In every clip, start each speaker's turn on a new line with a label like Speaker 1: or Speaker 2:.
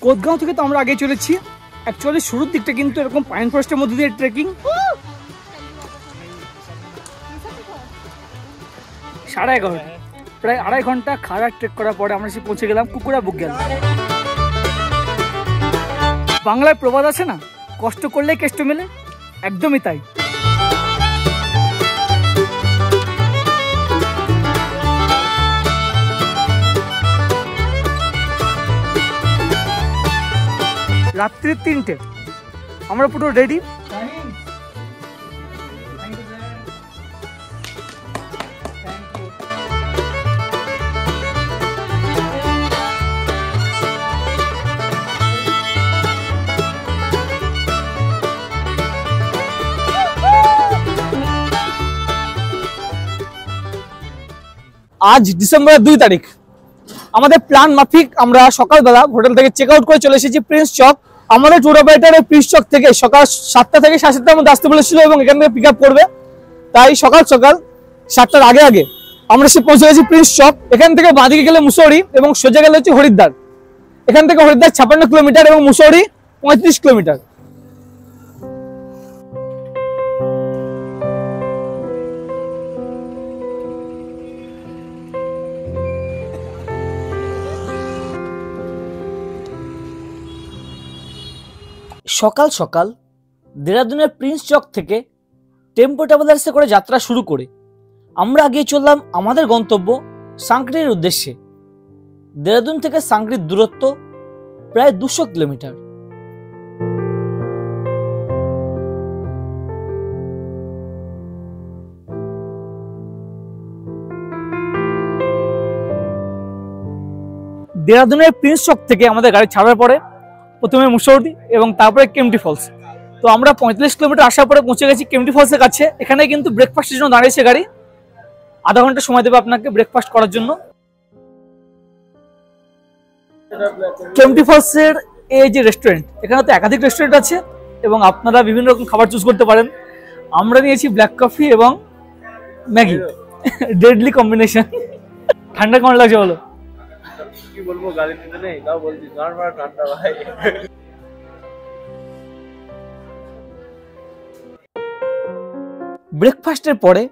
Speaker 1: কোদগাঁও থেকে তো আমরা আগে চলেছি। অ্যাকচুয়ালি শুরুর দিকটা কিন্তু এরকম পাইন ফরেস্টের মধ্যে দিয়ে ট্রেকিং, 11:30 প্রায় 2.5 ঘন্টা খাড়া ট্রেক করার পরে আমরা এসে পৌঁছে গেলাম কুকুরা বুকগ্যাল। বাংলায় প্রবাদ আছে না, কষ্ট করলে কেষ্ট মেলে, একদমই তাই। রাত্রি 3টে, আমরা পুরো রেডি। আজ ডিসেম্বরের 2 তারিখ। আমাদের প্ল্যান মাফিক আমরা সকালবেলা হোটেল থেকে চেক আউট করে চলে এসেছি প্রিন্স চক। আমাদের ট্যুর অপারেটর প্রিন্স চক থেকে সকাল 7টা থেকে 7:30টার মধ্যে আসতে বলেছিল এবং এখান থেকে পিক আপ করবে। তাই সকাল 7টার আগে আমরা এসে পৌঁছে গেছি প্রিন্স চক। এখান থেকে বাঁদিকে গেলে মুসৌরি এবং সোজা গেলে হচ্ছে হরিদ্বার। এখান থেকে হরিদ্বার 56 কিলোমিটার এবং মুসৌরি 35 কিলোমিটার। সকাল সকাল দেরাদুনের প্রিন্স চক থেকে টেম্পো ট্রাভেলার্সে করে যাত্রা শুরু করে আমরা এগিয়ে চললাম আমাদের গন্তব্য সাংকরির উদ্দেশ্যে। দেরাদুন থেকে সাংকরির দূরত্ব প্রায় 200 কিলোমিটার। দেরাদুনের প্রিন্স চক থেকে আমাদের গাড়ি ছাড়ার পরে প্রথমে মুসৌরি এবং তারপরে কেম্পটি ফলস। তো আমরা 45 কিলোমিটার আসার পরে পৌঁছে গেছি কেম্পটি ফলসের কাছে। এখানে কিন্তু ব্রেকফাস্টের জন্য দাঁড়িয়েছে গাড়ি, আধা ঘন্টা সময় দেবে আপনাকে ব্রেকফাস্ট করার জন্য। কেম্পটি ফলসের এই যে রেস্টুরেন্ট, এখানে তো একাধিক রেস্টুরেন্ট আছে এবং আপনারা বিভিন্ন রকম খাবার চুজ করতে পারেন। আমরা নিয়েছি ব্ল্যাক কফি এবং ম্যাগি, ডেডলি কম্বিনেশন। ঠান্ডা কেমন লাগছে বলো? কি বলবো, গাড়ি নিতে নেই তাও বলছি নরমাল ঠান্ডা ভাই। ব্রেকফাস্টের পরে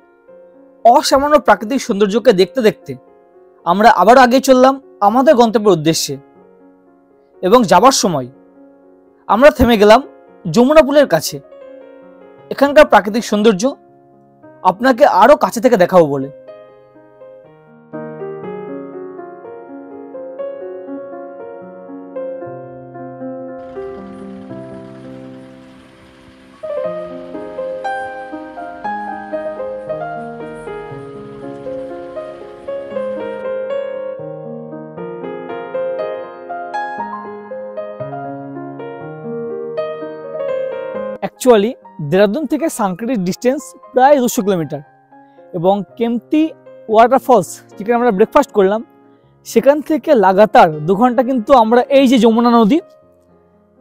Speaker 1: অসামান্য প্রাকৃতিক সৌন্দর্যকে দেখতে দেখতে আমরা আবারও আগে চললাম আমাদের গন্তব্যের উদ্দেশ্যে এবং যাবার সময় আমরা থেমে গেলাম যমুনা পুলের কাছে। এখানকার প্রাকৃতিক সৌন্দর্য আপনাকে আরো কাছে থেকে দেখাবো বলে। অ্যাকচুয়ালি দেরাদুন থেকে সাংকরির ডিস্টেন্স প্রায় 200 কিলোমিটার এবং কেম্পটি ওয়াটারফলস যেখানে আমরা ব্রেকফাস্ট করলাম সেখান থেকে লাগাতার 2 ঘন্টা কিন্তু আমরা এই যে যমুনা নদী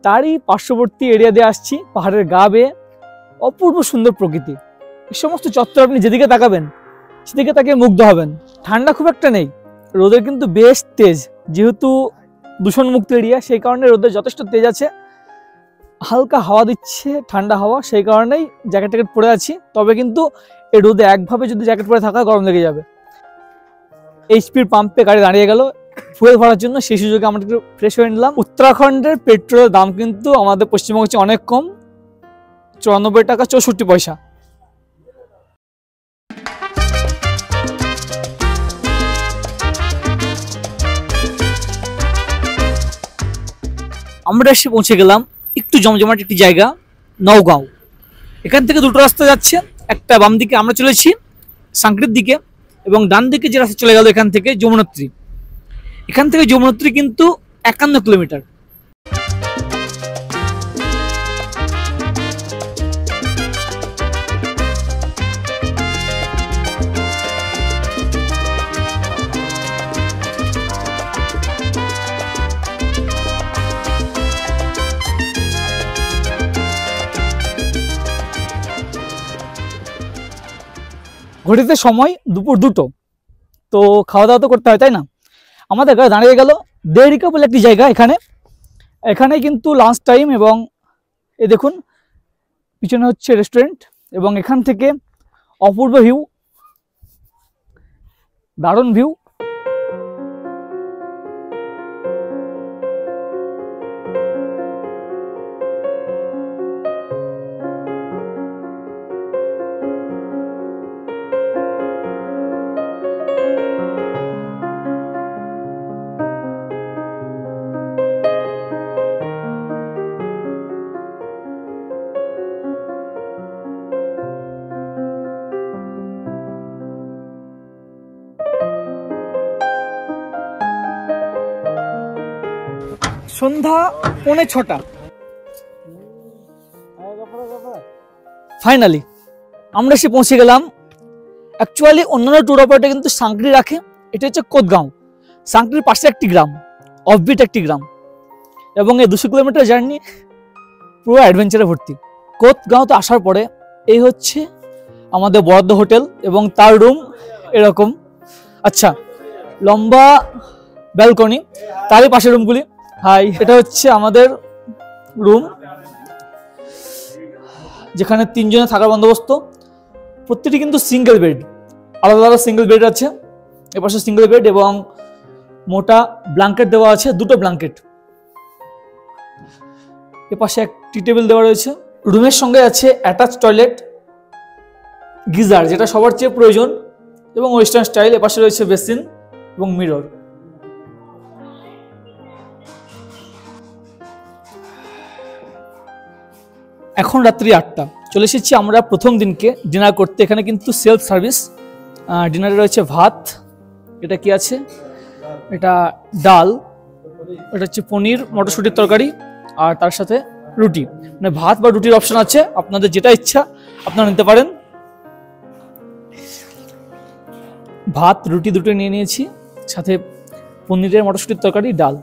Speaker 1: তারই পার্শ্ববর্তী এরিয়া দিয়ে আসছি, পাহাড়ের গা বেয়ে। অপূর্ব সুন্দর প্রকৃতি। এই সমস্ত চত্বর আপনি যেদিকে তাকাবেন সেদিকে তাকিয়ে মুগ্ধ হবেন। ঠান্ডা খুব একটা নেই, রোদের কিন্তু বেশ তেজ, যেহেতু দূষণমুক্ত এরিয়া সেই কারণে রোদের যথেষ্ট তেজ আছে। হালকা হাওয়া দিচ্ছে, ঠান্ডা হাওয়া, সেই কারণেই জ্যাকেট ট্যাকেট পরে আছি। তবে কিন্তু এই রোদে একভাবে যদি জ্যাকেট পরে থাকা গরম লেগে যাবে। এইচপির পাম্পে গাড়ি দাঁড়িয়ে গেল ফুয়েল ভরার জন্য, সেই সুযোগে আমরা একটু ফ্রেশ হয়ে নিলাম। উত্তরাখণ্ডের পেট্রোলের দাম কিন্তু আমাদের পশ্চিমবঙ্গের চেয়ে অনেক কম, 94 টাকা 64 পয়সা। আমরা এসে পৌঁছে গেলাম একটু জমজমাট একটি জায়গা, নওগাঁও। এখান থেকে দুটো রাস্তা যাচ্ছে, একটা বাম দিকে আমরা চলেছি সাংকরির দিকে এবং ডান দিকে যে রাস্তা চলে গেল এখান থেকে যমুনোত্রী। এখান থেকে যমুনোত্রী কিন্তু 51 কিলোমিটার। ঘড়িতে সময় দুপুর 2টো। তো খাওয়া দাওয়া তো করতে হয়, তাই না? আমাদের গাড়ি দাঁড়িয়ে গেল দেরিকা বলে একটি জায়গা। এখানে এখানে কিন্তু লাঞ্চ টাইম, এবং এই দেখুন পিছনে হচ্ছে রেস্টুরেন্ট, এবং এখান থেকে অপূর্ব ভিউ, দারুণ ভিউ। সন্ধ্যা 5:45 ফাইনালি আমরা এসে পৌঁছে গেলাম। অ্যাকচুয়ালি অন্যান্য ট্যুর অপারেটর কিন্তু সাংকরি রাখে, এটা হচ্ছে কোদগাঁও, সাংকরির পাশে একটি গ্রাম, অফবিট একটি গ্রাম, এবং এই 200 কিলোমিটার জার্নি পুরো অ্যাডভেঞ্চারে ভর্তি। কোদগাঁওতে আসার পরে এই হচ্ছে আমাদের বরাদ্দ হোটেল, এবং তার রুম এরকম। আচ্ছা, লম্বা ব্যালকনি, তারই পাশে রুমগুলি। হাই, এটা হচ্ছে আমাদের রুম, যেখানে 3 জনে থাকার বন্দোবস্ত। প্রত্যেকটি কিন্তু সিঙ্গেল বেড, আলাদা আলাদা সিঙ্গেল বেড আছে। এপাশে সিঙ্গেল বেড এবং মোটা ব্ল্যাঙ্কেট দেওয়া আছে, 2টো ব্ল্যাঙ্কেট। এপাশে একটি টেবিল দেওয়া রয়েছে। রুমের সঙ্গে আছে অ্যাটাচ টয়লেট, গিজার, যেটা সবার চেয়ে প্রয়োজন, এবং ওয়েস্টার্ন স্টাইল। এপাশে রয়েছে বেসিন এবং মিরর। এখন রাত্রি 8টা, চলে এসেছি আমরা প্রথম দিনকে ডিনার করতে। এখানে কিন্তু সেলফ সার্ভিস। ডিনারে রয়েছে ভাত, এটা কি আছে, এটা ডাল, এটা হচ্ছে পনির মটরশুটির তরকারি, আর তার সাথে রুটি। মানে ভাত বা রুটির অপশন আছে, আপনাদের যেটা ইচ্ছা আপনারা নিতে পারেন। ভাত রুটি দুটো নিয়ে নিয়েছি, সাথে পনিরের মটরশুটির তরকারি, ডাল।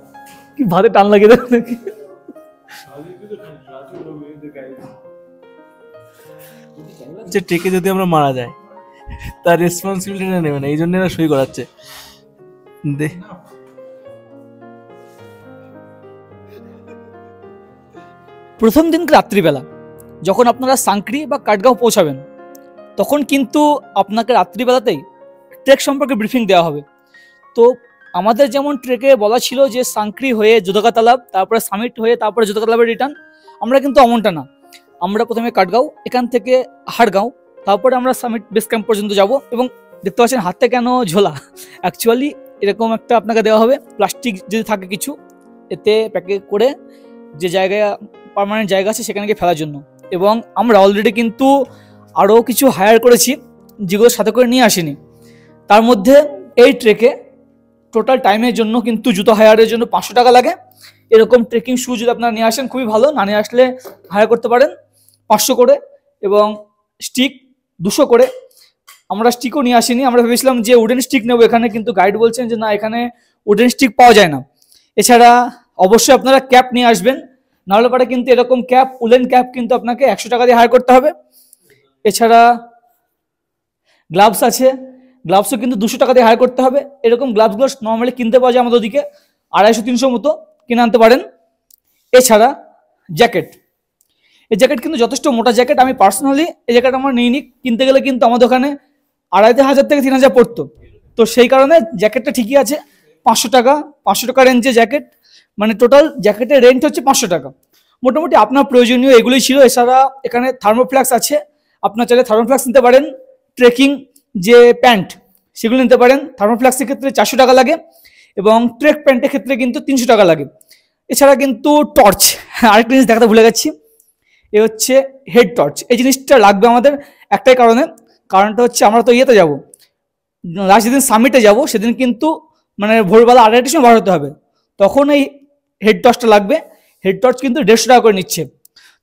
Speaker 1: কি ভাতে টান লাগে দেখি।
Speaker 2: যে ট্রেকে যদি আমরা মারা যাই তার রেসপন্সিবিলিটিটা নেবে না, এই জন্য এরা সই করাচ্ছে।
Speaker 1: প্রথম দিন রাত্রিবেলা যখন আপনারা সাংকরি বা কাঠগাঁও পৌঁছাবেন, তখন কিন্তু আপনাকে রাত্রিবেলাতেই ট্রেক সম্পর্কে ব্রিফিং দেওয়া হবে। তো আমাদের যেমন ট্রেকে বলা ছিল যে সাংকরি হয়ে যোধকা তালাব, তারপরে সামিট হয়ে তারপরে যোধকা তালাবের রিটার্ন, আমরা কিন্তু অমনটা না। আমরা প্রথমে কাঠগাঁও, এখান থেকে হাড়গাঁও, তারপরে আমরা সামিট বেস ক্যাম্প পর্যন্ত যাব। এবং দেখতে পাচ্ছেন হাতে কেন ঝোলা, অ্যাকচুয়ালি এরকম একটা আপনাকে দেওয়া হবে, প্লাস্টিক যদি থাকে কিছু, এতে প্যাকে করে যে জায়গায় পার্মানেন্ট জায়গা আছে সেখানে গিয়ে ফেলার জন্য। এবং আমরা অলরেডি কিন্তু আরও কিছু হায়ার করেছি, যেগুলো সাথে করে নিয়ে আসিনি। তার মধ্যে এই ট্রেকে টোটাল টাইমের জন্য কিন্তু জুতো হায়ারের জন্য 500 টাকা লাগে। এরকম ট্রেকিং শু যদি আপনারা নিয়ে আসেন খুবই ভালো, না নিয়ে আসলে হায়ার করতে পারেন 500 করে, এবং স্টিক 200 করে। আমরা স্টিকও নিয়ে আসিনি, আমরা ভেবেছিলাম যে উডেন স্টিক নেবো, এখানে কিন্তু গাইড বলছেন যে না, এখানে উডেন স্টিক পাওয়া যায় না। এছাড়া অবশ্যই আপনারা ক্যাপ নিয়ে আসবেন, নাহলে পরে কিন্তু এরকম ক্যাপ, উলেন ক্যাপ কিন্তু আপনাকে 100 টাকা দিয়ে হায়ার করতে হবে। এছাড়া গ্লাভস আছে, গ্লাভসও কিন্তু 200 টাকা দিয়ে হায়ার করতে হবে। এরকম গ্লাভসগুলো নর্মালি কিনতে পাওয়া যায় আমাদের ওদিকে 250-300 মতো, কিনে আনতে পারেন। এছাড়া জ্যাকেট, এই জ্যাকেট কিন্তু যথেষ্ট মোটা জ্যাকেট। আমি পার্সোনালি এই জ্যাকেট আমার নিইনি, কিনতে গেলে কিন্তু আমাদের ওখানে 2500 থেকে 3000 পড়তো। তো সেই কারণে জ্যাকেটটা ঠিকই আছে, 500 টাকা রেঞ্জে জ্যাকেট, মানে টোটাল জ্যাকেটের রেঞ্জ হচ্ছে 500 টাকা। মোটামুটি আপনার প্রয়োজনীয় এগুলোই ছিল। এছাড়া এখানে থার্মোফ্ল্যাক্স আছে, আপনার চাইলে থার্মোফ্ল্যাক্স নিতে পারেন। ট্রেকিং যে প্যান্ট সেগুলো নিতে পারেন, থার্মোফ্ল্যাক্সের ক্ষেত্রে 400 টাকা লাগে, এবং ট্রেক প্যান্টের ক্ষেত্রে কিন্তু 300 টাকা লাগে। এছাড়া কিন্তু টর্চ, আরেকটা জিনিস দেখাতে ভুলে গেছি, এ হচ্ছে হেড টর্চ। এই জিনিসটা লাগবে আমাদের একটাই কারণটা হচ্ছে আমরা তো ইয়েতে যাবো, লাস্ট যেদিন সামিটে যাব সেদিন কিন্তু মানে ভোরবেলা 8টার সময় বার হতে হবে, তখন এই হেড টর্চটা লাগবে। হেড টর্চ কিন্তু 150 টাকা করে নিচ্ছে।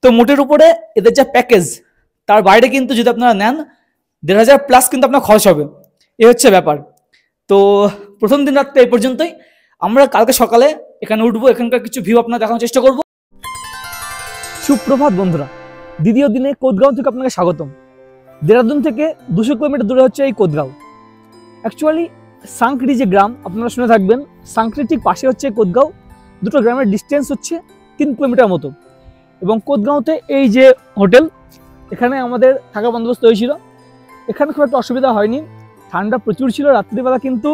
Speaker 1: তো মোটের উপরে এদের যা প্যাকেজ, তার বাইরে কিন্তু যদি আপনারা নেন 1500 প্লাস কিন্তু আপনার খরচ হবে, এ হচ্ছে ব্যাপার। তো প্রথম দিন রাত্রে এই পর্যন্তই। আমরা কালকে সকালে এখানে উঠবো, এখানকার কিছু ভিউ আপনারা দেখানোর চেষ্টা করব। সুপ্রভাত বন্ধুরা, দ্বিতীয় দিনে কোদগাঁও থেকে আপনাকে স্বাগতম। দেরাদুন থেকে 200 কিলোমিটার দূরে হচ্ছে এই কোদগাঁও। অ্যাকচুয়ালি সাংকরি যে গ্রাম আপনারা শুনে থাকবেন, সাংকরি ঠিক পাশে হচ্ছে কোদগাঁও। দুটো গ্রামের ডিস্টেন্স হচ্ছে 3 কিলোমিটার মতো। এবং কোদগাঁওতে এই যে হোটেল, এখানে আমাদের থাকা বন্দোবস্ত হয়েছিল। এখানে খুব একটা অসুবিধা হয়নি, ঠান্ডা প্রচুর ছিল। রাত্রিবেলা কিন্তু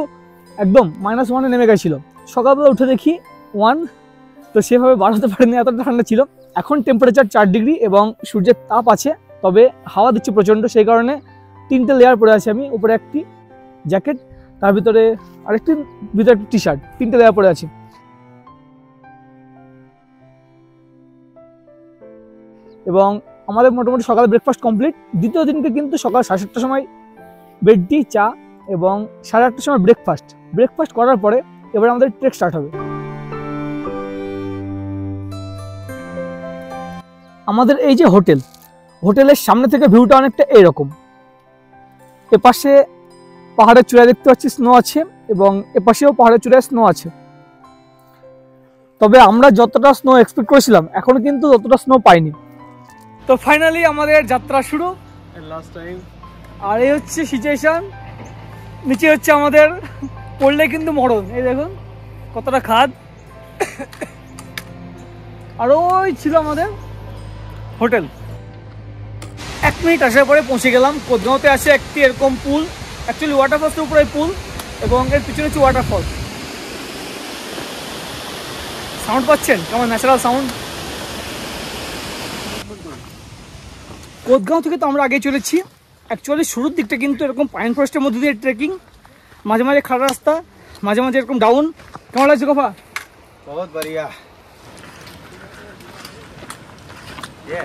Speaker 1: একদম -1-এ নেমে গেছিলো। সকালবেলা উঠে দেখি 1, তো সেভাবে বাড়াতে পারেনি, এতটা ঠান্ডা ছিল। এখন টেম্পারেচার 4 ডিগ্রি এবং সূর্যের তাপ আছে, তবে হাওয়া দিচ্ছে প্রচণ্ড, সেই কারণে 3টে লেয়ার পরে আছি আমি। উপরে একটি জ্যাকেট, তার ভিতরে আরেকটি, ভিতরে একটি টি শার্ট, 3টে লেয়ার পরে আছি। এবং আমাদের মোটামুটি সকালে ব্রেকফাস্ট কমপ্লিট। দ্বিতীয় দিনকে কিন্তু সকাল 7:30টার সময় বেড টি, চা এবং 8:30টার সময় ব্রেকফাস্ট করার পরে এবার আমাদের ট্রেক স্টার্ট হবে। আমাদের এই যে হোটেলের সামনে থেকে ভিউটা অনেকটা এইরকম। এপাশে পাহাড়ের চূড়ায় দেখতে পাচ্ছি স্নো আছে এবং এপাশেও পাহাড়ের চূড়ায় স্নো আছে। তবে আমরা যতটা স্নো এক্সপেক্ট করেছিলাম এখনো কিন্তু ততটা স্নো পাইনি। তো ফাইনালি আমাদের যাত্রা শুরু।
Speaker 2: Last time.
Speaker 1: আর এই হচ্ছে সিচুয়েশন, নিচে হচ্ছে আমাদের, পড়লে কিন্তু মরণ। এই দেখুন কতটা খাদ। আর ওই ছিল আমাদের হোটেল। 1 মিনিট আসার পরে পৌঁছে গেলাম। কোদগাঁওতে আছে একটি এরকম পুল, অ্যাকচুয়ালি ওয়াটারফলসের উপরে পুল, এবং এর পিছনে হচ্ছে ওয়াটারফল। সাউন্ড পাচ্ছেন কেমন ন্যাচারাল সাউন্ড। কোদগাঁও থেকে তো আমরা আগে চলেছি। অ্যাকচুয়ালি শুরুর দিকটা কিন্তু এরকম পাইন ফরেস্টের মধ্যে দিয়ে ট্রেকিং, মাঝে মাঝে খাড়া রাস্তা, মাঝে মাঝে এরকম ডাউন। কেমন লাগছে গোফা?
Speaker 3: बहुत बढ़िया। ये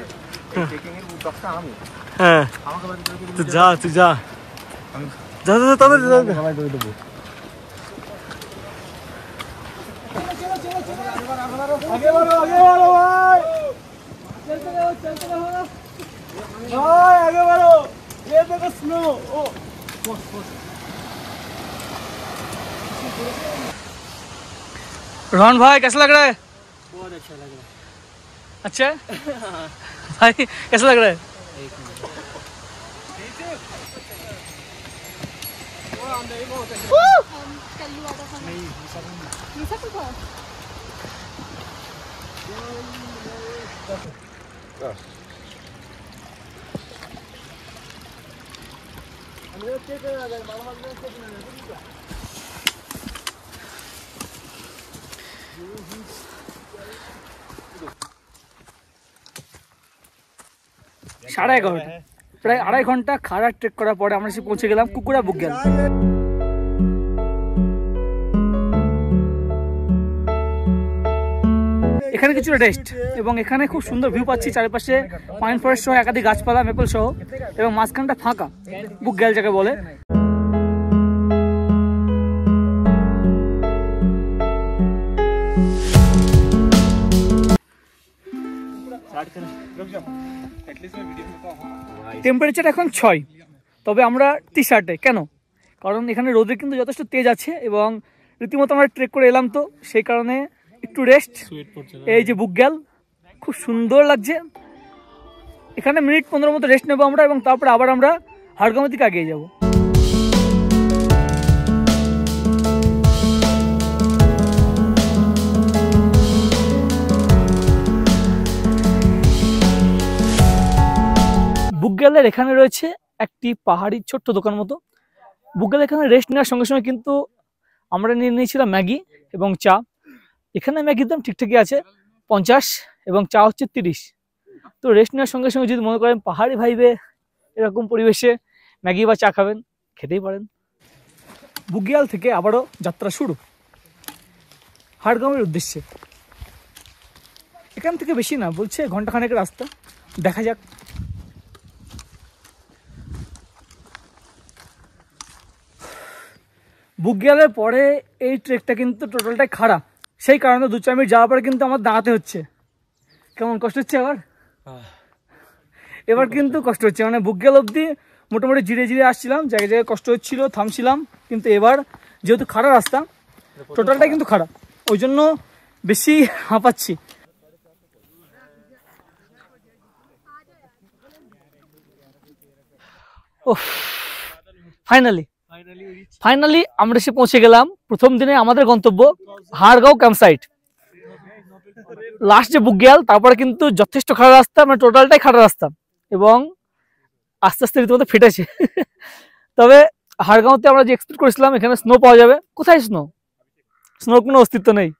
Speaker 3: ट्रेकिंग এর বুকটা আমি।
Speaker 2: হ্যাঁ
Speaker 3: আমাকে বাড়ি থেকে
Speaker 2: তুই যা যা তাদের
Speaker 3: সবাই করে দেবো।
Speaker 1: आगे बढ़ो भाई, चलते रहो भाई, आगे बढ़ो। ये देखो स्नो। ओ रोहन भाई कैसा लग रहा है?
Speaker 2: बहुत अच्छा लग रहा है।
Speaker 1: अच्छा भाई कैसा लग रहा है? সাড়ে 11টা, প্রায় 2.5 ঘন্টা খাড়া ট্রেক করার পরে আমরা এসে পৌঁছে গেলাম কুকুরা বুকগেল। এখানে কিছুটা রেস্ট, এবং এখানে খুব সুন্দর ভিউ পাচ্ছি। চারিপাশে পাইন ফরেস্ট সহ একাধিক গাছপালা, মেপল সহ, এবং মাঝখানটা ফাঁকা, বুকগেল যাকে বলে। টেম্পারেচার এখন 6, তবে আমরা টি শার্টে। কেন? কারণ এখানে রোদের কিন্তু যথেষ্ট তেজ আছে এবং রীতিমতো আমরা ট্রেক করে এলাম, তো সেই কারণে একটু রেস্ট। এই যে বুকগেল, খুব সুন্দর লাগছে। এখানে মিনিট 15 মতো রেস্ট নেবো আমরা, এবং তারপরে আবার আমরা হাড়গাঁওয়ের দিকে এগিয়ে যাব। বুকগেলের এখানে রয়েছে একটি পাহাড়ি ছোট্ট দোকান মতো। বুকগেল এখানে রেস্ট নেওয়ার সঙ্গে সঙ্গে কিন্তু আমরা নিয়ে নিয়েছিলাম ম্যাগি এবং চা। এখানে ম্যাগির দাম ঠিকঠাকই আছে 50 এবং চা হচ্ছে 30। তো রেস্ট নেওয়ার সঙ্গে সঙ্গে যদি মনে করেন পাহাড়ি ভাইবে এরকম পরিবেশে ম্যাগি বা চা খাবেন, খেতেই পারেন। বুকগেল থেকে আবারও যাত্রা শুরু হাড়গাঁওয়ের উদ্দেশ্যে। এখান থেকে বেশি না, বলছে ঘন্টাখানেকের রাস্তা, দেখা যাক। বুকগেলের পরে এই ট্রেকটা কিন্তু টোটালটাই খাড়া, সেই কারণে 2-4 মিনিট যাওয়ার পরে কিন্তু আমার দাঁড়াতে হচ্ছে। কেমন কষ্ট হচ্ছে এবার কিন্তু কষ্ট হচ্ছে। মানে বুকগেল অবধি মোটামুটি ধীরে ধীরে আসছিলাম, জায়গায় জায়গায় কষ্ট হচ্ছিল, থামছিলাম, কিন্তু এবার যেহেতু খাড়া রাস্তা, টোটালটাই কিন্তু খাড়া, ওই জন্য বেশি হাঁপাচ্ছি। ও ফাইনালি আমরা এসে পৌঁছে গেলাম প্রথম দিনে আমাদের গন্তব্য হাড়গাঁও ক্যাম্পসাইট। লাস্ট যে বুকগিয়াল তারপরে কিন্তু যথেষ্ট খারাপ রাস্তা, মানে টোটালটাই খারাপ রাস্তা এবং আস্তে আস্তে রীতিমতো ফেটেছে। তবে হাড়গাঁওতে আমরা যে এক্সপেক্ট করেছিলাম এখানে স্নো পাওয়া যাবে, কোথায় স্নো? স্নোর কোনো অস্তিত্ব নেই।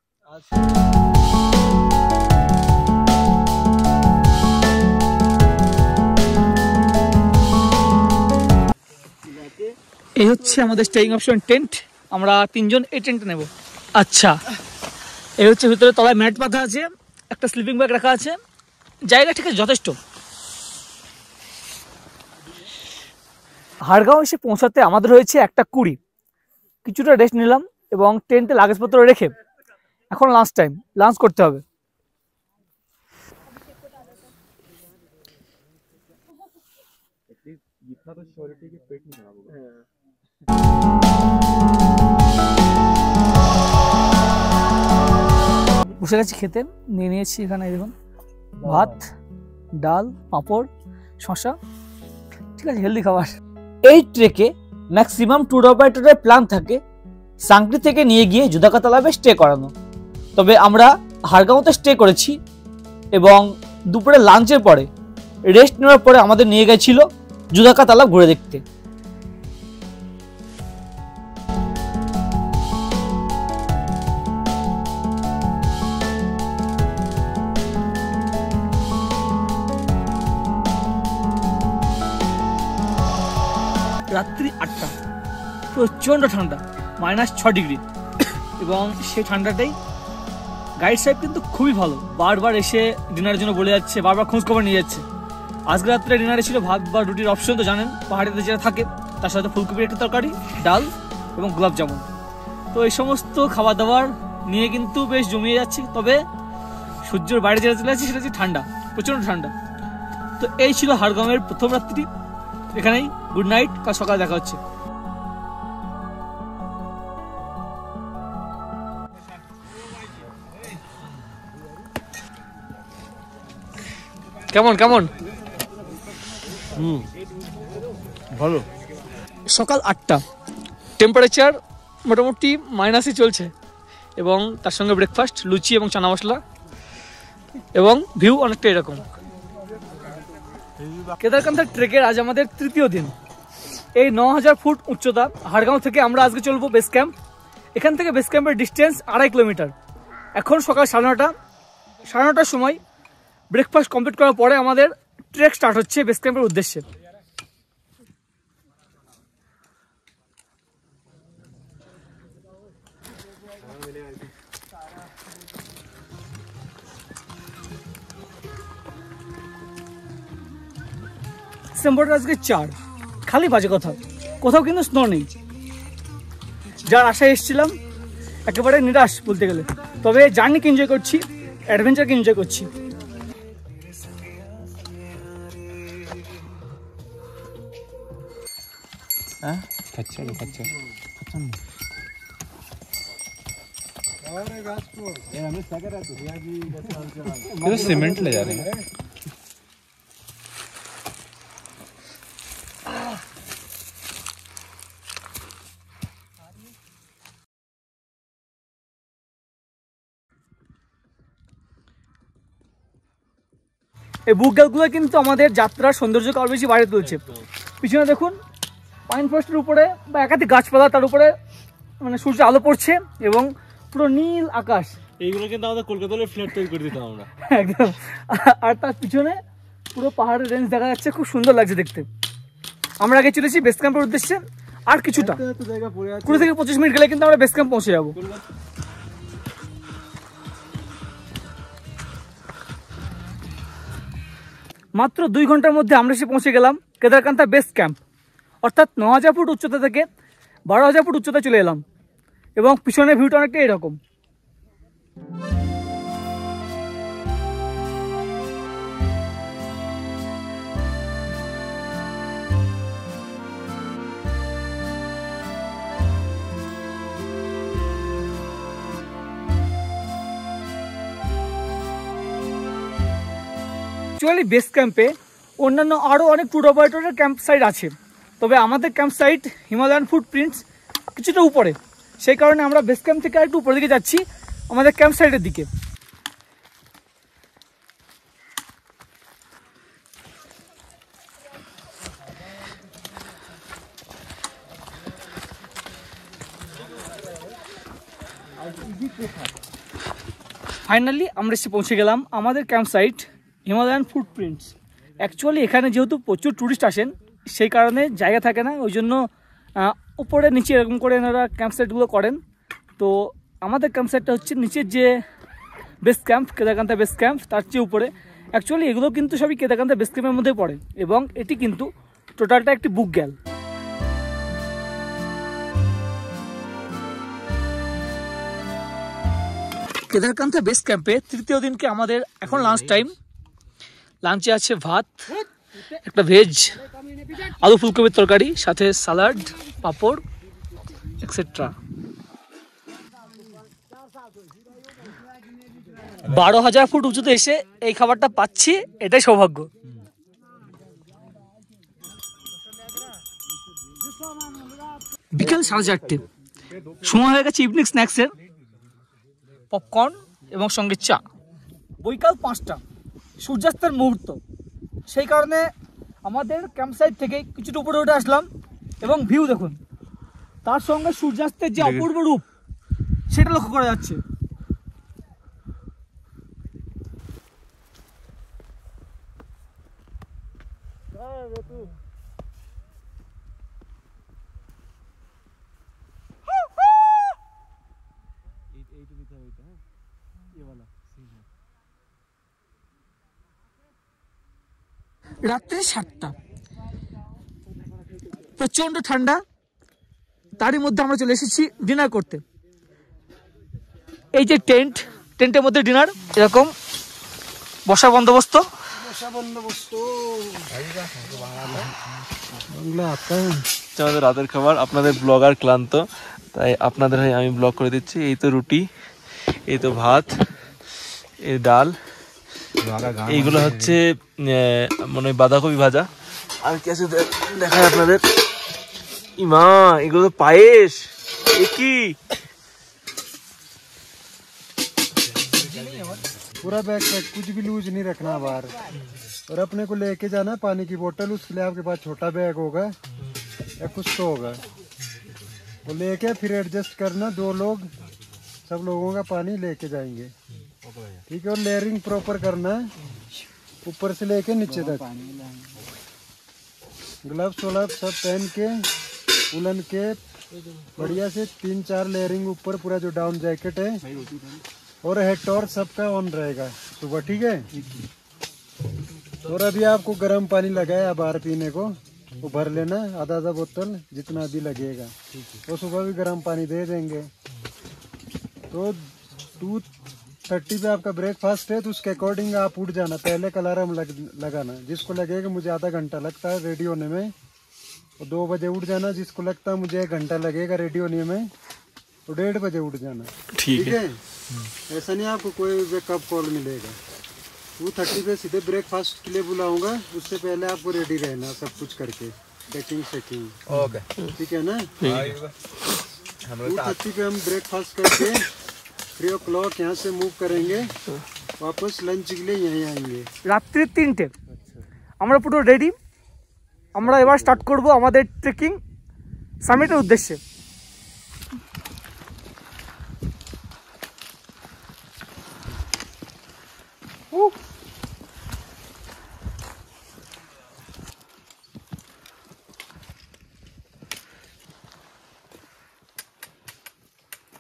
Speaker 1: এই হচ্ছে আমাদের স্টেইং অপশন টেন্ট, আমরা 3 জন এই টেন্টে নেব। আচ্ছা, এই হচ্ছে ভিতরে তলায় ম্যাট পাতা আছে, একটা স্লিপিং ব্যাগ রাখা আছে, জায়গা ঠিক আছে যথেষ্ট। হাড়গাঁও এসে পৌঁছাতে আমাদের হয়েছে 1:20, কিছুটা রেস্ট নিলাম এবং টেন্টে লাগেজপত্র রেখে এখন লাঞ্চ টাইম, লাঞ্চ করতে হবে। বসে গেছি খেতে, নিয়ে নিয়েছি এখানে দেখুন ভাত, ডাল, পাঁপড়, শসা, ঠিক আছে হেলদি খাবার। এই ট্রেকে ম্যাক্সিমাম ট্যুর অপারেটরের প্ল্যান থাকে সাংক্রি থেকে নিয়ে গিয়ে জুদাকা তালাবে স্টে করানো, তবে আমরা হাড়গাঁওতে স্টে করেছি এবং দুপুরে লাঞ্চের পরে রেস্ট নেওয়ার পরে আমাদের নিয়ে গেছিল জুদাকা তালাব ঘুরে দেখতে। রাত্রি 8টা, প্রচণ্ড ঠান্ডা, -6 ডিগ্রি, এবং সেই ঠান্ডাটাই গাইড সাহেব কিন্তু খুবই ভালো, বারবার এসে ডিনারের জন্য বলে যাচ্ছে, বারবার খোঁজ খবর নিয়ে যাচ্ছে। আজকে রাত্রে ডিনারে ছিল ভাত বা রুটির অপশন, তো জানেন পাহাড়িতে যেটা থাকে, তার সাথে ফুলকপির একটা তরকারি, ডাল এবং গোলাপ জামুন। তো এই সমস্ত খাবার দাবার নিয়ে কিন্তু বেশ জমিয়ে যাচ্ছে। তবে সূর্যের বাইরে যেটা চলে যাচ্ছে সেটা হচ্ছে ঠান্ডা, প্রচণ্ড ঠান্ডা। তো এই ছিল হাড়গাঁওয়ের প্রথম রাত্রি, এখানেই গুড নাইট, কাল সকালে দেখা হচ্ছে। কেমন কেমন?
Speaker 2: ভালো।
Speaker 1: সকাল 8টা, টেম্পারেচার মোটামুটি মাইনাসই চলছে এবং তার সঙ্গে ব্রেকফাস্ট, লুচি এবং চানা মশলা, এবং ভিউ অনেকটা এরকম। কেদারকান্থা ট্রেকের আজ আমাদের তৃতীয় দিন। এই 9000 ফুট উচ্চতা হাড়গাঁও থেকে আমরা আজকে চলবো বেস ক্যাম্প। এখান থেকে বেস ক্যাম্পের ডিস্টেন্স 2.5 কিলোমিটার। এখন সকাল 9:30টার সময় ব্রেকফাস্ট কমপ্লিট করার পরে আমাদের ট্রেক স্টার্ট হচ্ছে বেস ক্যাম্পের উদ্দেশ্যে। ডিসেম্বরের আজকে 4, খালি বাজে কথা, কোথাও কিন্তু স্নো নেই। যার আশায় এসেছিলাম একেবারে নিরাশ বলতে গেলে। তবে জার্নিকে এনজয় করছি, অ্যাডভেঞ্চারকে এনজয় করছি।
Speaker 2: सीमेंट ले जा रहे हैं।
Speaker 1: এই বুক গালগুলো কিন্তু আমাদের যাত্রার সৌন্দর্যকে আরো বেশি বাড়িয়ে তুলছে। পিছনে দেখুন পাইন ফরেস্টের উপরে বা একাধিক গাছপালা, তার উপরে মানে সূর্যের আলো পড়ছে এবং পুরো নীল আকাশ।
Speaker 2: এইগুলো কিন্তু আমাদের কলকাতায় ফ্ল্যাট তৈরি করে দিতাম আমরা
Speaker 1: একদম। আর তার পিছনে পুরো পাহাড়ের রেঞ্জ দেখা যাচ্ছে, খুব সুন্দর লাগছে দেখতে। আমরা আগে চলেছি বেস ক্যাম্পের উদ্দেশ্যে, আর কিছুটা 20 থেকে 25 মিনিট গেলে কিন্তু আমরা বেস ক্যাম্প পৌঁছে যাবো। মাত্র 2 ঘন্টার মধ্যে আমরা এসে পৌঁছে গেলাম কেদারকান্থা বেস ক্যাম্প, অর্থাৎ 9000 ফুট উচ্চতা থেকে 12000 ফুট উচ্চতা চলে এলাম এবং পিছনের ভিউটা অনেকটা এরকম। অ্যাকচুয়ালি বেস ক্যাম্পে অন্যান্য আরও অনেক ট্যুর অপারেটরের ক্যাম্প সাইট আছে, তবে আমাদের ক্যাম্প সাইট হিমালয়ান ফুটপ্রিন্টস কিছুটা উপরে, সেই কারণে আমরা বেস ক্যাম্প থেকে একটু উপরের দিকে যাচ্ছি আমাদের ক্যাম্প সাইটের দিকে। ফাইনালি আমরা এসে পৌঁছে গেলাম আমাদের camp site Himalayan footprints. Actually এখানে যেহেতু প্রচুর ট্যুরিস্ট আসেন সেই কারণে জায়গা থাকে না, ওই জন্য উপরে নিচে এরকম করে এনারা ক্যাম্প সাইটগুলো করেন। তো আমাদের ক্যাম্প সাইটটা হচ্ছে নিচের যে বেস ক্যাম্প কেদারকান্তা বেস ক্যাম্প তার চেয়ে উপরে। অ্যাকচুয়ালি এগুলো কিন্তু সবই কেদারকান্তা বেস ক্যাম্পের মধ্যে পড়ে এবং এটি কিন্তু টোটালটা একটি বুক গ্যাল। কেদারকান্তা বেস ক্যাম্পে তৃতীয় দিনকে আমাদের এখন লাঞ্চ টাইম। লাঞ্চে আছে ভাত, একটা ভেজ আলু ফুলকপির তরকারি, সাথে সালাড, পাঁপড় এক্সেট্রা। 12,000 ফুট উঁচুতে এসে এই খাবারটা পাচ্ছি, এটাই সৌভাগ্য। বিকেল 4:30 সময় হয়ে গেছে ইভিনিং স্ন্যাক্সের, পপকর্ন এবং সঙ্গে চা। বৈকাল 5টা সূর্যাস্তের মুহূর্ত, সেই কারণে আমাদের ক্যাম্প সাইট থেকে কিছুটা উপরে উঠে আসলাম এবং ভিউ দেখুন, তার সঙ্গে সূর্যাস্তের যে অপূর্ব রূপ সেটা লক্ষ্য করা যাচ্ছে। রাত্রে 7টা, প্রচন্ড ঠান্ডা, তারই মধ্যে আমরা চলে এসেছি ডিনার করতে। এই যে টেন্টের মধ্যে ডিনার, এরকম বসার বন্দোবস্ত।
Speaker 2: আমাদের রাতের খাবার, আপনাদের ব্লগার ক্লান্ত, তাই আপনাদের হয়ে আমি ব্লগ করে দিচ্ছি। এই তো রুটি, এই তো ভাত, এই ডাল, এইগুলো হচ্ছে মনে হয় বাঁধাকপি ভাজা। আর কি আছে দেখায় আপনাদের, ইমা এগুলো তো পায়েস। কি
Speaker 4: पूरा बैग पैक, कुछ भी लूज नहीं रखना बाहर। और अपने को लेके जाना पानी की बोतल, उसके लिए आपके पास छोटा बैग होगा या कुछ तो होगा, वो लेके फिर एडजस्ट करना। 2 लोग, सब लोगों का पानी लेके जाएंगे, ठीक है। और लेयरिंग प्रॉपर करना है, ऊपर से लेके नीचे तक। ग्लव्स व्लव्स सब पहन के, उलन के बढ़िया से 3-4 लेयरिंग ऊपर, पूरा जो डाउन जैकेट है और हेड टॉर्च सबका ऑन रहेगा सुबह, ठीक है। और अभी आपको गर्म पानी लगाया बाहर पीने को, वो भर लेना आधा बोतल जितना भी लगेगा। वो सुबह भी गर्म पानी दे देंगे। तो 2:30 पे आपका ब्रेकफास्ट है, तो उसके अकॉर्डिंग आप उठ जाना। पहले का अलार्म लगाना, जिसको लगेगा मुझे आधा घंटा लगता है रेडी होने में, तो 2 बजे उठ जाना। जिसको लगता है मुझे 1 घंटा लगेगा रेडी होने में, तो 1:30 बजे उठ जाना, ठीक है। ऐसा नहीं आपको कोई वेकअप कॉल मिलेगा। 2:30 पे सीधे ब्रेकफास्ट के लिए बुलाऊंगा, उससे पहले आपको रेडी रहना सब कुछ करके, पैकिंग शेकिंग, ओके, ठीक है ना। 2:30 पे हम ब्रेकफास्ट करके 3 o'clock यहाँ से मूव करेंगे, वापस लंच के लिए यहीं आएंगे।
Speaker 1: রাত্রি 3টে আমরা পুরো রেডি। আমরা এবার স্টার্ট করব আমাদের ট্রেকিং সামিটের উদ্দেশ্যে।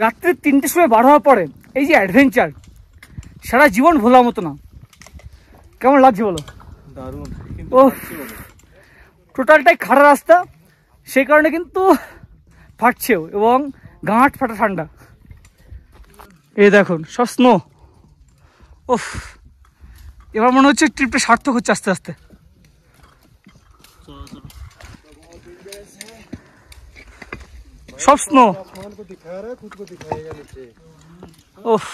Speaker 1: রাত্রি 3টের সময় বার হওয়ার পরে এই যে অ্যাডভেঞ্চার, সারা জীবন ভোলার মতো না। কেমন লাগছে বলো?
Speaker 2: দারুণ।
Speaker 1: ও টোটালটাই খাড়া রাস্তা, সেই কারণে কিন্তু ফাটছেও এবং গাঁট ফাটা ঠান্ডা। এই দেখুন সব স্নো। ওফ, এবার মনে হচ্ছে ট্রিপটা সার্থক হচ্ছে আস্তে আস্তে। सब स्नो
Speaker 4: आसमान को दिखा रहा है, खुद को दिखाएगा नीचे।
Speaker 1: ओह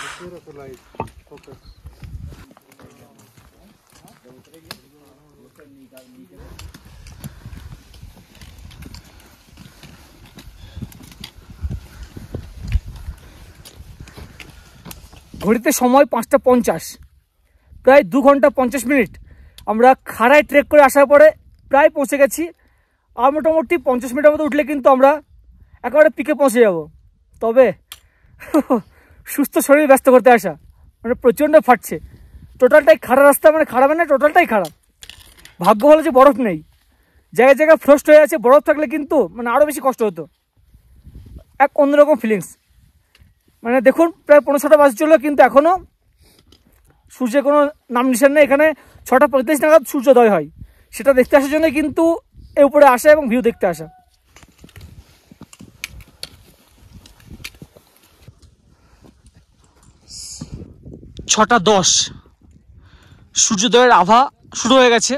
Speaker 1: ঘড়িতে সময় 5টা 50, প্রায় 2 ঘন্টা 50 মিনিট আমরা খাড়ায় ট্রেক করে আসার পরে প্রায় পৌঁছে গেছি। আর মোটামুটি 50 মিনিটের মতো উঠলে কিন্তু আমরা একেবারে পিকে পৌঁছে যাব। তবে সুস্থ শরীর ব্যস্ত করতে আসা, মানে প্রচণ্ড ফাটছে। টোটালটাই খারাপ রাস্তা, মানে খারাপ না, টোটালটাই খারাপ। ভাগ্য হলো যে বরফ নেই, জায়গায় জায়গায় ফ্রস্ট হয়ে আছে। বরফ থাকলে কিন্তু মানে আরও বেশি কষ্ট হতো। এক অন্যরকম ফিলিংস। মানে দেখুন প্রায় 5:30 বাজে চললো, কিন্তু এখনও সূর্যের কোনো নাম নিশান নেই। এখানে 6:35 নাগাদ সূর্যোদয় হয়, সেটা দেখতে আসার জন্য কিন্তু এ উপরে আসা এবং ভিউ দেখতে আসা। ছটা 10 সূর্যোদয়ের আভা শুরু হয়ে গেছে,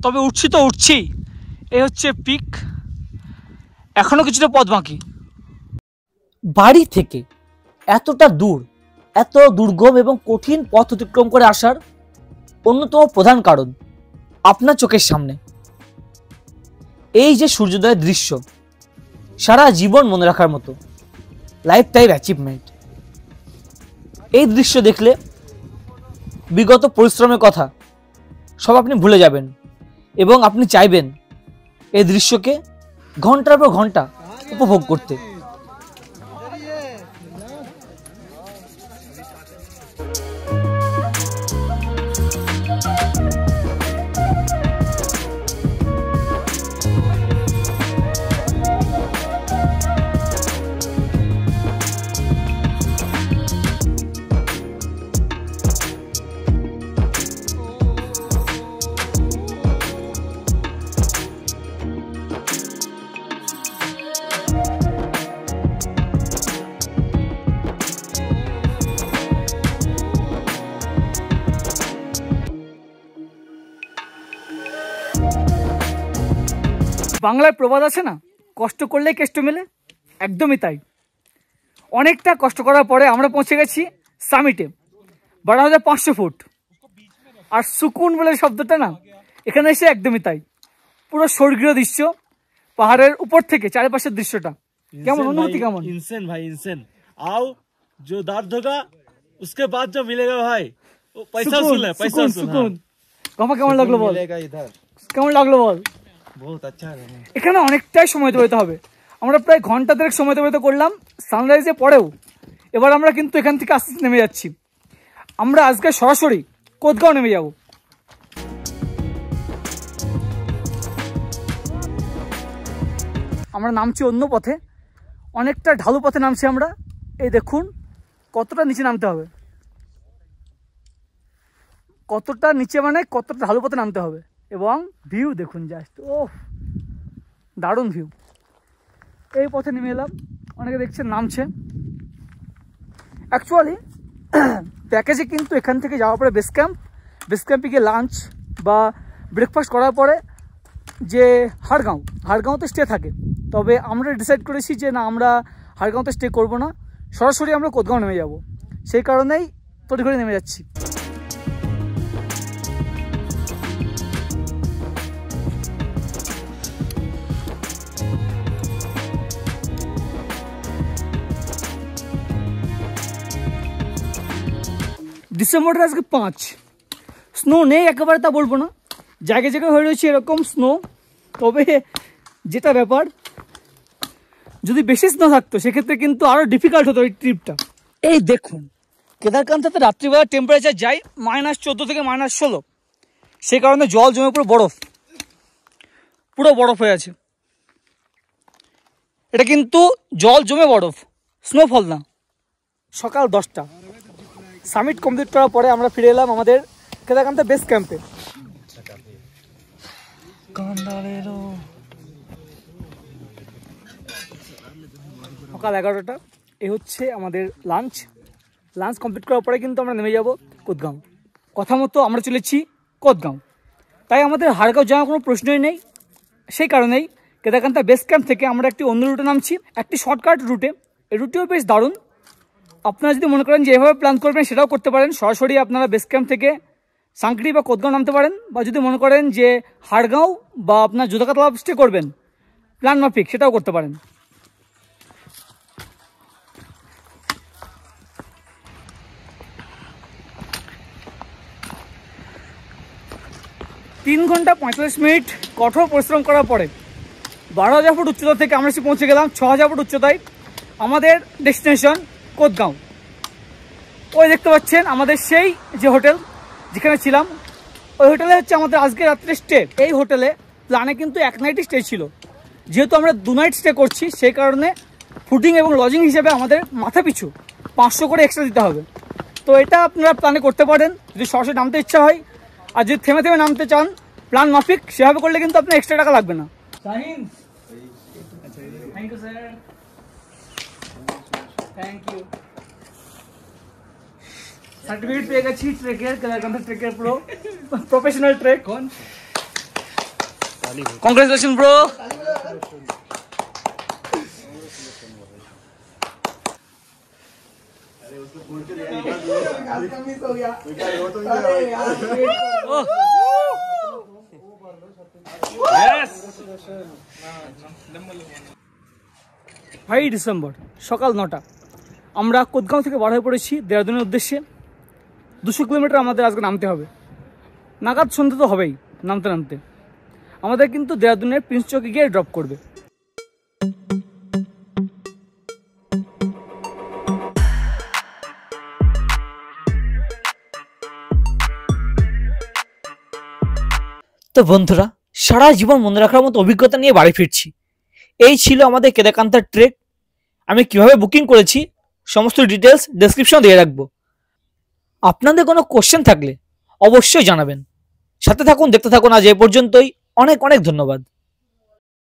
Speaker 1: তবে উঠছি তো উঠছি। এই হচ্ছে পিক, এখনো কিছুটা পথ বাকি। বাড়ি থেকে এতটা দূর, এত দুর্গম এবং কঠিন পথ অতিক্রম করে আসার অন্যতম প্রধান কারণ আপনার চোখের সামনে এই যে সূর্যোদয়ের দৃশ্য, সারা জীবন মনে রাখার মতো, লাইফ টাইম অ্যাচিভমেন্ট। এই দৃশ্য দেখলে বিগত পরিশ্রমের কথা সব আপনি ভুলে যাবেন এবং আপনি চাইবেন এই দৃশ্যকে ঘন্টার পর ঘন্টা উপভোগ করতে। বাংলায় প্রবাদ আছে না, কষ্ট করলে কেষ্ট মেলে, একদমই তাই। অনেকটা কষ্ট করার পরে আমরা পৌঁছে গেছি সামিটে, 12,500 ফুট। আর সুকুন বলে শব্দটা না, এখানে এসে একদমই তাই। পুরো স্বর্গীয় দৃশ্য, পাহাড়ের উপর থেকে চারিপাশের দৃশ্যটা কেমন, অনুভূতি কেমন?
Speaker 2: इंसेन भाई इंसेन। आओ जो दर्द होगा उसके बाद जो मिलेगा भाई वो पैसा वसूल है, पैसा वसूल।
Speaker 1: গমা কেমন লাগলো বল,
Speaker 4: इधर
Speaker 1: কেমন লাগলো বল?
Speaker 4: बहुत अच्छा है।
Speaker 1: এখানে অনেকটাই সময় অতিবাহিত হবে। আমরা প্রায় ঘন্টা 3 সময় অতিবাহিত করলাম সানরাইজে পরেও। এবার আমরা কিন্তু এখান থেকে আস্তে আস্তে নেমে যাচ্ছি। আমরা আজকে সরাসরি কোদগাঁও নেমে যাব। আমরা নামছি অন্য পথে, অনেকটা ঢালু পথে নামছি আমরা। এই দেখুন কতটা নিচে নামতে হবে, কতটা নিচে মানে কতটা ঢালু পথে নামতে হবে। এবং ভিউ দেখুন জাস্ট, ও দারুণ ভিউ। এই পথে নেমে এলাম, অনেকে দেখছেন নামছে। অ্যাকচুয়ালি প্যাকেজে কিন্তু এখান থেকে যাওয়ার পরে বেস ক্যাম্পে গিয়ে লাঞ্চ বা ব্রেকফাস্ট করার পরে যে হাড়গাঁওতে স্টে থাকে। তবে আমরা ডিসাইড করেছি যে না, আমরা হাড়গাঁওতে স্টে করব না, সরাসরি আমরা কোদগাঁও নেমে যাব। সেই কারণেই তড়িঘড়ি নেমে যাচ্ছি। ডিসেম্বরের আজকে 5, স্নো নেই একেবারে তা বলবো না, জায়গায় জায়গায় হয়ে রয়েছে এরকম স্নো। তবে যেটা ব্যাপার, যদি বেশি স্নো থাকতো সেক্ষেত্রে কিন্তু আরও ডিফিকাল্ট হতো এই ট্রিপটা। এই দেখুন কেদারকান্তাতে রাত্রিবেলা টেম্পারেচার যায় -14 থেকে -16, সেই কারণে জল জমে পুরো বরফ হয়ে আছে। এটা কিন্তু জল জমে বরফ, স্নোফল না। সকাল 10টা, সামিট কমপ্লিট করার পরে আমরা ফিরে এলাম আমাদের কেদারকান্তা বেস ক্যাম্পে। সকাল 11টা, এই হচ্ছে আমাদের লাঞ্চ কমপ্লিট করার পরে কিন্তু আমরা নেমে যাব কোদগাঁও। কথা মতো আমরা চলেছি কোদগাঁও, তাই আমাদের হাড়গাঁও যাওয়ার কোনো প্রশ্নই নেই। সেই কারণেই কেদারকান্তা বেস ক্যাম্প থেকে আমরা একটি অন্য রুটে নামছি, একটি শর্টকাট রুটে। এই রুটেও বেশ দারুণ। আপনারা যদি মনে করেন যে এভাবে প্ল্যান করবেন সেটাও করতে পারেন, সরাসরি আপনারা বেস ক্যাম্প থেকে সাংকড়ি বা কোদগাঁও নামতে পারেন। বা যদি মনে করেন যে হাড়গাঁও বা আপনার জোদাকাতলা স্টে করবেন প্ল্যান মাফিক, সেটাও করতে পারেন। তিন ঘন্টা 45 মিনিট কঠোর পরিশ্রম করার পরে 12,000 ফুট উচ্চতা থেকে আমরা এসে পৌঁছে গেলাম 6,000 ফুট উচ্চতায়, আমাদের ডেস্টিনেশন কোদগাঁও। ওই দেখতে পাচ্ছেন আমাদের সেই যে হোটেল যেখানে ছিলাম, ওই হোটেলে হচ্ছে আমাদের আজকে রাত্রে স্টে। এই হোটেলে প্ল্যানে কিন্তু এক নাইটই স্টে ছিল, যেহেতু আমরা 2 নাইট স্টে করছি সেই কারণে ফুডিং এবং লজিং হিসেবে আমাদের মাথা পিছু 500 করে এক্সট্রা দিতে হবে। তো এটা আপনারা প্ল্যানে করতে পারেন যদি সরাসরি নামতে ইচ্ছা হয়, আর যদি থেমে থেমে নামতে চান প্ল্যান মাফিক সেভাবে করলে কিন্তু আপনার এক্সট্রা টাকা লাগবে না। Thank you sir, thank you. Certificate পেয়ে গেছি ট্রেকের, কেদারকান্থা ট্রেকের pro professional trek. Congratulation bro. ভাই ডিসেম্বর সকাল 9টা আমরা কোদগাঁও থেকে বার হয়ে পড়েছি দেহরাদুনের উদ্দেশ্যে। 200 কিলোমিটার আমাদের আজকে নামতে হবে, নাগাদ সন্ধ্যে তো হবেই নামতে নামতে। আমাদের কিন্তু দেহরাদুনের প্রিন্স চৌকে গিয়ে ড্রপ করবে। তো বন্ধুরা, সারা জীবন মনে রাখার মতো অভিজ্ঞতা নিয়ে বাড়ি ফিরছি। এই ছিল আমাদের কেদারকান্থার ট্রেক। আমি কিভাবে বুকিং করেছি সমস্ত ডিটেলস ডেসক্রিপশনে দিয়ে রাখবো। আপনাদের কোনো কোশ্চেন থাকলে অবশ্যই জানাবেন। সাথে থাকুন, দেখতে থাকুন। আজ এ পর্যন্তই। অনেক অনেক ধন্যবাদ।